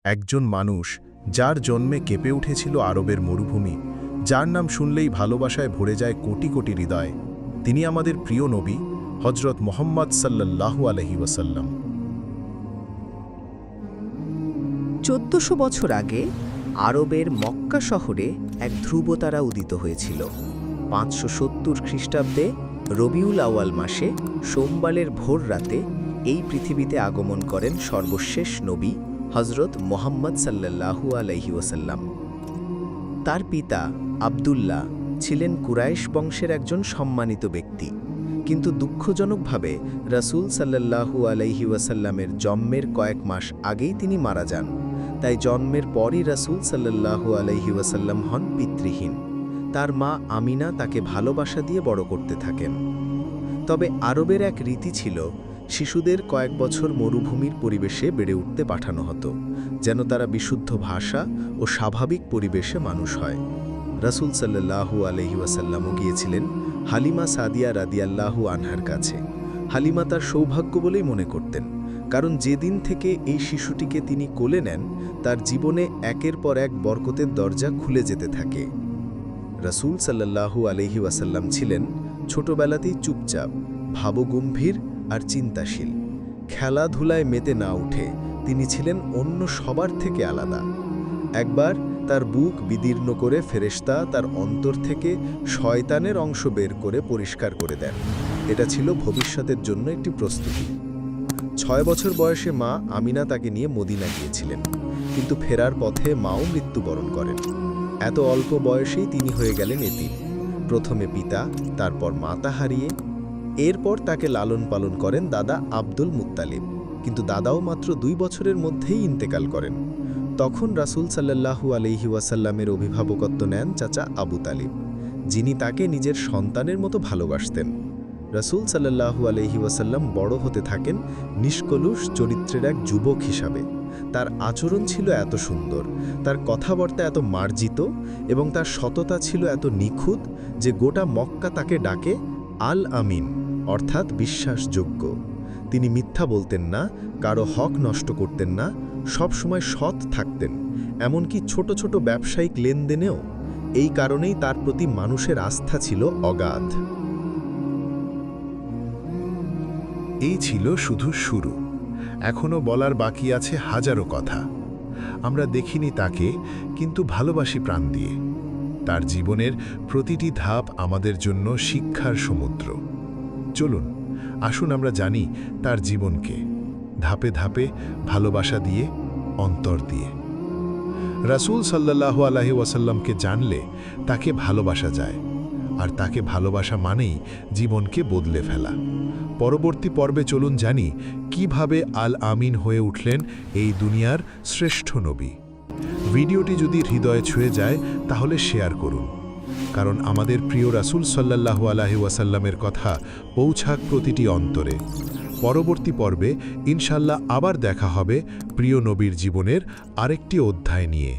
একজন মানুষ যার জন্মে কেঁপে উঠেছিল আরবের মরুভূমি, যার নাম শুনলেই ভালোবাসায় ভরে যায় কোটি কোটি হৃদয়। তিনি আমাদের প্রিয় নবী হজরত মুহাম্মদ সাল্লাল্লাহু আলাইহি ওয়াসাল্লাম। ১৪০০ বছর আগে আরবের মক্কা শহরে এক ধ্রুবতারা উদিত হয়েছিল। ৫৭০ খ্রিস্টাব্দে রবিউল আউয়াল মাসে সোমবারের ভোর রাতে এই পৃথিবীতে আগমন করেন সর্বশেষ নবী হজরত মুহাম্মদ সাল্লাল্লাহু আলাইহি ওয়াসাল্লাম। তার পিতা আব্দুল্লাহ ছিলেন কুরাইশ বংশের একজন সম্মানিত ব্যক্তি, কিন্তু দুঃখজনকভাবে রাসূল সাল্লাল্লাহু আলাইহি ওয়াসাল্লামের জন্মের কয়েক মাস আগেই তিনি মারা যান। তাই জন্মের পরই রাসূল সাল্লাল্লাহু আলাইহি ওয়াসাল্লাম হন পিতৃহীন। তার মা আমিনা তাকে ভালোবাসা দিয়ে বড় করতে থাকেন। তবে আরবের এক রীতি ছিল, শিশুদের কয়েক বছর মরুভূমির পরিবেশে বেড়ে উঠতে পাঠানো হতো, যেন তারা বিশুদ্ধ ভাষা ও স্বাভাবিক পরিবেশে মানুষ হয়। রাসূল সাল্লাল্লাহু আলাইহি ওয়াসাল্লামও গিয়েছিলেন হালিমা সাদিয়া রাদিয়াল্লাহু আনহার কাছে। হালিমা তার সৌভাগ্য বলেই মনে করতেন, কারণ যেদিন থেকে এই শিশুটিকে তিনি কোলে নেন, তার জীবনে একের পর এক বরকতের দরজা খুলে যেতে থাকে। রাসূল সাল্লাল্লাহু আলাইহি ওয়াসাল্লাম ছিলেন ছোটবেলাতেই চুপচাপ, ভাবগম্ভীর আর চিন্তাশীল। খেলাধুলায় মেতে না উঠে তিনি ছিলেন অন্য সবার থেকে আলাদা। একবার তার বুক বিদীর্ণ করে ফেরেশতা তার অন্তর থেকে শয়তানের অংশ বের করে পরিষ্কার করে দেন। এটা ছিল ভবিষ্যতের জন্য একটি প্রস্তুতি। ৬ বছর বয়সে মা আমিনা তাকে নিয়ে মদিনা গিয়েছিলেন, কিন্তু ফেরার পথে মাও মৃত্যুবরণ করেন। এত অল্প বয়সেই তিনি হয়ে গেলেন এতিম, প্রথমে পিতা, তারপর মাতা হারিয়ে। এরপর তাকে লালন পালন করেন দাদা আব্দুল মুত্তালিব, কিন্তু দাদাও মাত্র ২ বছরের মধ্যেই ইন্তেকাল করেন। তখন রাসূল সাল্লাল্লাহু আলাইহি ওয়াসাল্লামের অভিভাবকত্ব নেন চাচা আবু তালিব, যিনি তাকে নিজের সন্তানের মতো ভালোবাসতেন। রাসূল সাল্লাল্লাহু আলাইহি ওয়াসাল্লাম বড় হতে থাকেন নিষ্কলুষ চরিত্রের এক যুবক হিসাবে। তার আচরণ ছিল এত সুন্দর, তার কথাবার্তা এত মার্জিত এবং তার সততা ছিল এত নিখুঁত যে গোটা মক্কা তাকে ডাকে আল আমিন, অর্থাৎ বিশ্বাসযোগ্য। তিনি মিথ্যা বলতেন না, কারো হক নষ্ট করতেন না, সবসময় সৎ থাকতেন, এমনকি ছোট ছোট ব্যবসায়িক লেনদেনেও। এই কারণেই তার প্রতি মানুষের আস্থা ছিল অগাধ। এই ছিল শুধু শুরু, এখনো বলার বাকি আছে হাজারো কথা। আমরা দেখিনি তাকে, কিন্তু ভালোবাসি প্রাণ দিয়ে। তার জীবনের প্রতিটি ধাপ আমাদের জন্য শিক্ষার সমুদ্র। চলুন, আসুন আমরা জানি তার জীবনকে, ধাপে ধাপে, ভালোবাসা দিয়ে, অন্তর দিয়ে। রাসূল সাল্লাল্লাহু আলাইহি ওয়াসাল্লামকে জানলে তাকে ভালোবাসা যায়, আর তাকে ভালোবাসা মানেই জীবনকে বদলে ফেলা। পরবর্তী পর্বে চলুন জানি কিভাবে আল আমিন হয়ে উঠলেন এই দুনিয়ার শ্রেষ্ঠ নবী। ভিডিওটি যদি হৃদয়ে ছুঁয়ে যায় তাহলে শেয়ার করুন, কারণ আমাদের প্রিয় রাসূল সাল্লাল্লাহু আলাইহি ওয়াসাল্লামের কথা পৌঁছাক প্রতিটি অন্তরে। পরবর্তী পর্বে ইনশাল্লাহ আবার দেখা হবে প্রিয় নবীর জীবনের আরেকটি অধ্যায় নিয়ে।